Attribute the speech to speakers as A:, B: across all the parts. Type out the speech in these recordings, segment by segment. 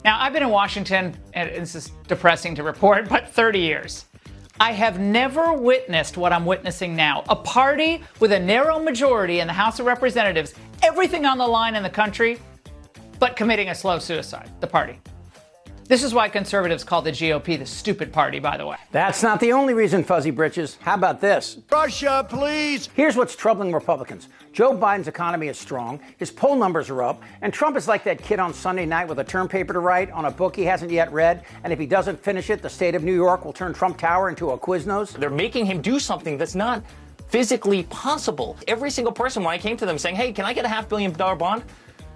A: Now, I've been in Washington, and this is depressing to report, but 30 years. I have never witnessed what I'm witnessing now. A party with a narrow majority in the House of Representatives, everything on the line in the country, but committing a slow suicide, the party. This is why conservatives call the GOP the stupid party, by the way.
B: That's not the only reason, Fuzzy Britches. How about this?
C: Russia, please.
B: Here's what's troubling Republicans. Joe Biden's economy is strong, his poll numbers are up, and Trump is like that kid on Sunday night with a term paper to write on a book he hasn't yet read, and if he doesn't finish it, the state of New York will turn Trump Tower into a Quiznos.
D: They're making him do something that's not physically possible. Every single person, when I came to them saying, hey, can I get a $500 million bond?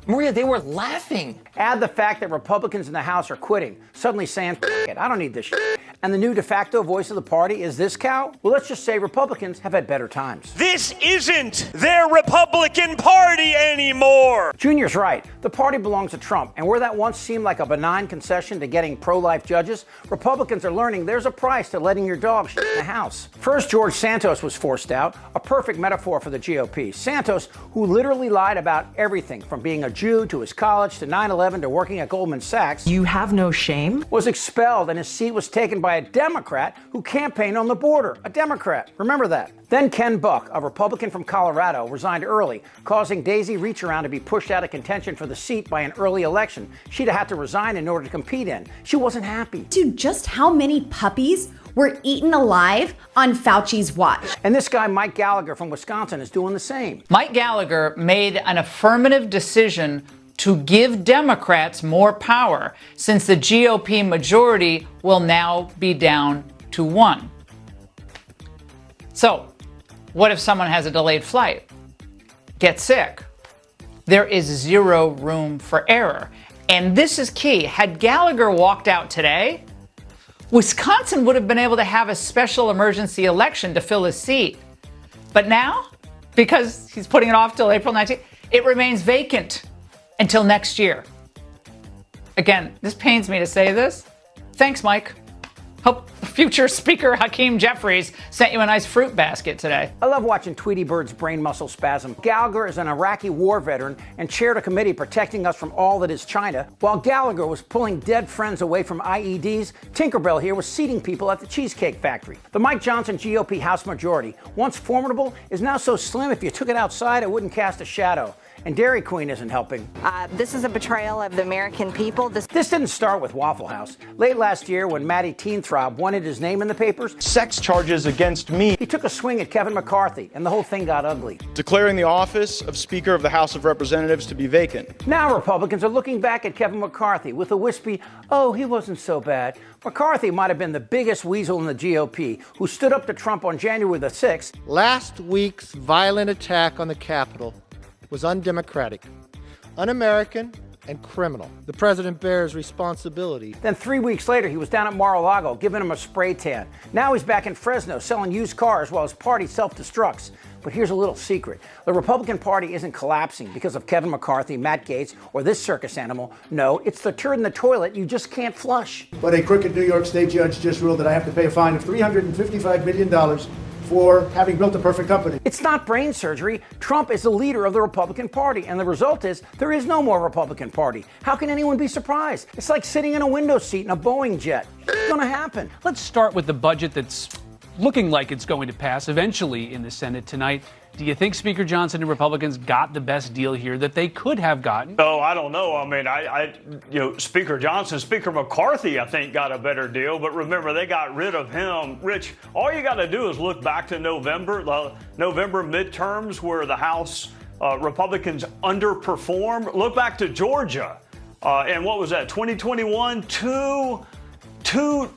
D: Maria, they were laughing.
B: Add the fact that Republicans in the House are quitting, suddenly saying, it, I don't need this shit. And the new de facto voice of the party is this cow? Well, let's just say Republicans have had better times.
C: This isn't their Republican Party anymore.
B: Junior's right. The party belongs to Trump. And where that once seemed like a benign concession to getting pro-life judges, Republicans are learning there's a price to letting your dog shit in the House. First, George Santos was forced out, a perfect metaphor for the GOP. Santos, who literally lied about everything from being a Jew to his college to 9/11 to working at Goldman Sachs.
E: You have no shame?
B: Was expelled and his seat was taken by a Democrat who campaigned on the border. A Democrat. Remember that. Then Ken Buck, a Republican from Colorado, resigned early, causing Daisy Reach-Around to be pushed out of contention for the seat by an early election she'd have had to resign in order to compete in. She wasn't happy.
F: Dude, just how many puppies were eaten alive on Fauci's watch?
B: And this guy, Mike Gallagher from Wisconsin, is doing the same.
A: Mike Gallagher made an affirmative decision to give Democrats more power, since the GOP majority will now be down to 1. So, what if someone has a delayed flight, gets sick? There is zero room for error. And this is key. Had Gallagher walked out today, Wisconsin would have been able to have a special emergency election to fill his seat. But now, because he's putting it off till April 19th, it remains vacant until next year. Again, this pains me to say this. Thanks, Mike. Hope future Speaker Hakeem Jeffries sent you a nice fruit basket today.
B: I love watching Tweety Bird's brain muscle spasm. Gallagher is an Iraqi war veteran and chaired a committee protecting us from all that is China. While Gallagher was pulling dead friends away from IEDs, Tinkerbell here was seating people at the Cheesecake Factory. The Mike Johnson GOP House majority, once formidable, is now so slim if you took it outside it wouldn't cast a shadow. And Dairy Queen isn't helping.
G: This is a betrayal of the American people. This
B: didn't start with Waffle House. Late last year, when Matty Teenthrob wanted his name in the papers,
H: sex charges against me,
B: he took a swing at Kevin McCarthy, and the whole thing got ugly.
H: Declaring the office of Speaker of the House of Representatives to be vacant.
B: Now Republicans are looking back at Kevin McCarthy with a wispy, oh, he wasn't so bad. McCarthy might have been the biggest weasel in the GOP, who stood up to Trump on January the 6th.
I: Last week's violent attack on the Capitol was undemocratic, un-American, and criminal. The president bears responsibility.
B: Then 3 weeks later, he was down at Mar-a-Lago, giving him a spray tan. Now he's back in Fresno, selling used cars while his party self-destructs. But here's a little secret. The Republican Party isn't collapsing because of Kevin McCarthy, Matt Gaetz, or this circus animal. No, it's the turd in the toilet you just can't flush.
J: But a crooked New York State judge just ruled that I have to pay a fine of $355 million for having built a perfect company.
B: It's not brain surgery. Trump is the leader of the Republican Party, and the result is there is no more Republican Party. How can anyone be surprised? It's like sitting in a window seat in a Boeing jet. It's gonna happen.
K: Let's start with the budget that's looking like it's going to pass eventually in the Senate tonight. Do you think Speaker Johnson and Republicans got the best deal here that they could have gotten?
L: Oh, I don't know. I mean, Speaker Johnson, Speaker McCarthy, I think, got a better deal. But remember, they got rid of him. Rich, all you got to do is look back to November, the November midterms where the House Republicans underperformed. Look back to Georgia. And what was that, 2021? Two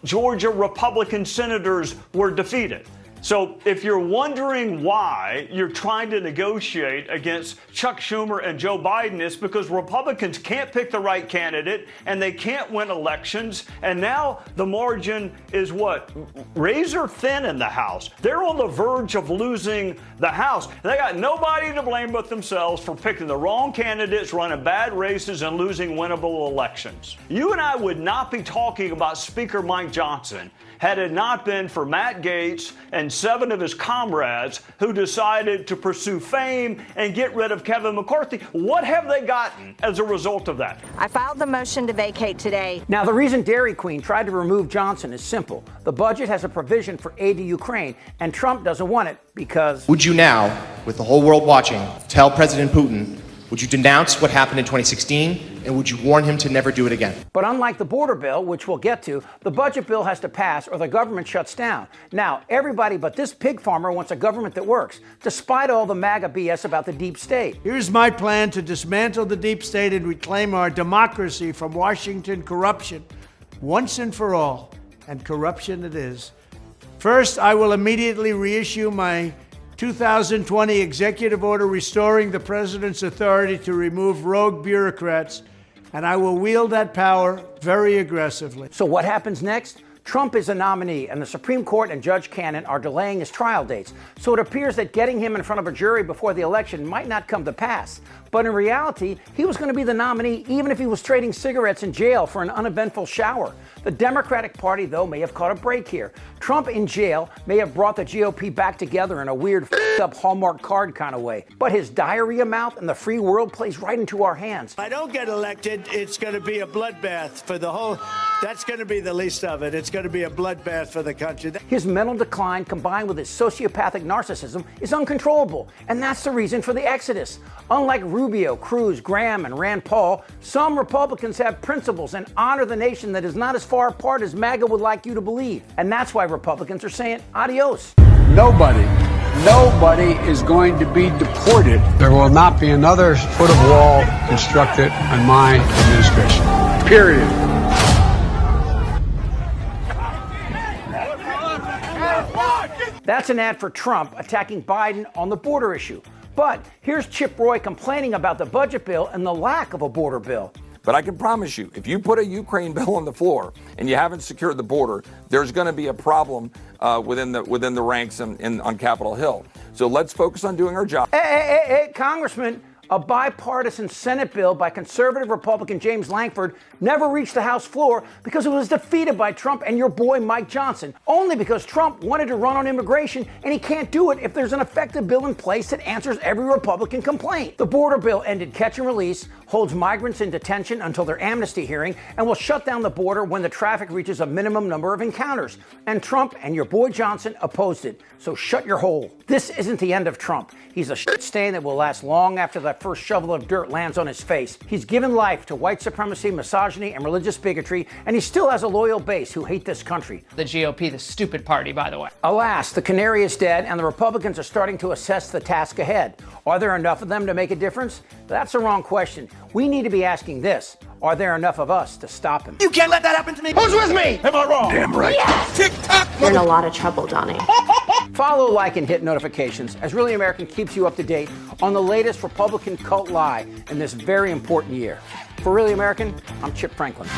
L: Georgia Republican senators were defeated. So if you're wondering why you're trying to negotiate against Chuck Schumer and Joe Biden, it's because Republicans can't pick the right candidate and they can't win elections. And now the margin is what? Razor thin in the House. They're on the verge of losing the House. They got nobody to blame but themselves for picking the wrong candidates, running bad races, and losing winnable elections. You and I would not be talking about Speaker Mike Johnson had it not been for Matt Gaetz and and 7 of his comrades who decided to pursue fame and get rid of Kevin McCarthy. What have they gotten as a result of that?
G: I filed the motion to vacate today.
B: Now, the reason Dairy Queen tried to remove Johnson is simple. The budget has a provision for aid to Ukraine, and Trump doesn't want it because...
E: Would you now, with the whole world watching, tell President Putin, would you denounce what happened in 2016, and would you warn him to never do it again?
B: But unlike the border bill, which we'll get to, the budget bill has to pass or the government shuts down. Now, everybody but this pig farmer wants a government that works, despite all the MAGA BS about the deep state.
J: Here's my plan to dismantle the deep state and reclaim our democracy from Washington corruption once and for all. And corruption it is. First, I will immediately reissue my 2020 executive order restoring the president's authority to remove rogue bureaucrats, and I will wield that power very aggressively.
B: So what happens next? Trump is a nominee, and the Supreme Court and Judge Cannon are delaying his trial dates. So it appears that getting him in front of a jury before the election might not come to pass. But in reality, he was going to be the nominee even if he was trading cigarettes in jail for an uneventful shower. The Democratic Party, though, may have caught a break here. Trump in jail may have brought the GOP back together in a weird f***ed-up Hallmark card kind of way. But his diarrhea mouth and the free world plays right into our hands.
J: If I don't get elected, it's going to be a bloodbath for the whole... That's going to be the least of it. It's going to be a bloodbath for the country.
B: His mental decline combined with his sociopathic narcissism is uncontrollable, and that's the reason for the exodus. Unlike Rubio, Cruz, Graham, and Rand Paul, some Republicans have principles and honor the nation that is not as far apart as MAGA would like you to believe. And that's why Republicans are saying adios.
M: Nobody is going to be deported. There will not be another foot of wall constructed on my administration. Period.
B: That's an ad for Trump attacking Biden on the border issue. But here's Chip Roy complaining about the budget bill and the lack of a border bill.
N: But I can promise you, if you put a Ukraine bill on the floor and you haven't secured the border, there's going to be a problem within the ranks on Capitol Hill. So let's focus on doing our job.
B: Hey, Congressman. A bipartisan Senate bill by conservative Republican James Lankford never reached the House floor because it was defeated by Trump and your boy Mike Johnson, only because Trump wanted to run on immigration, and he can't do it if there's an effective bill in place that answers every Republican complaint. The border bill ended catch and release, holds migrants in detention until their amnesty hearing, and will shut down the border when the traffic reaches a minimum number of encounters. And Trump and your boy Johnson opposed it, so shut your hole. This isn't the end of Trump. He's a shit stain that will last long after that first shovel of dirt lands on his face. He's given life to white supremacy, misogyny, and religious bigotry, and he still has a loyal base who hate this country.
A: The GOP, the stupid party, by the way.
B: Alas, the canary is dead, and the Republicans are starting to assess the task ahead. Are there enough of them to make a difference? That's the wrong question. We need to be asking this. Are there enough of us to stop him?
C: You can't let that happen to me. Who's with me? Am I wrong?
N: Damn right.
C: Yes. Tick-tock.
O: You're in a lot of trouble, Johnny.
B: Follow, like, and hit notifications as Really American keeps you up to date on the latest Republican cult lie in this very important year. For Really American, I'm Chip Franklin.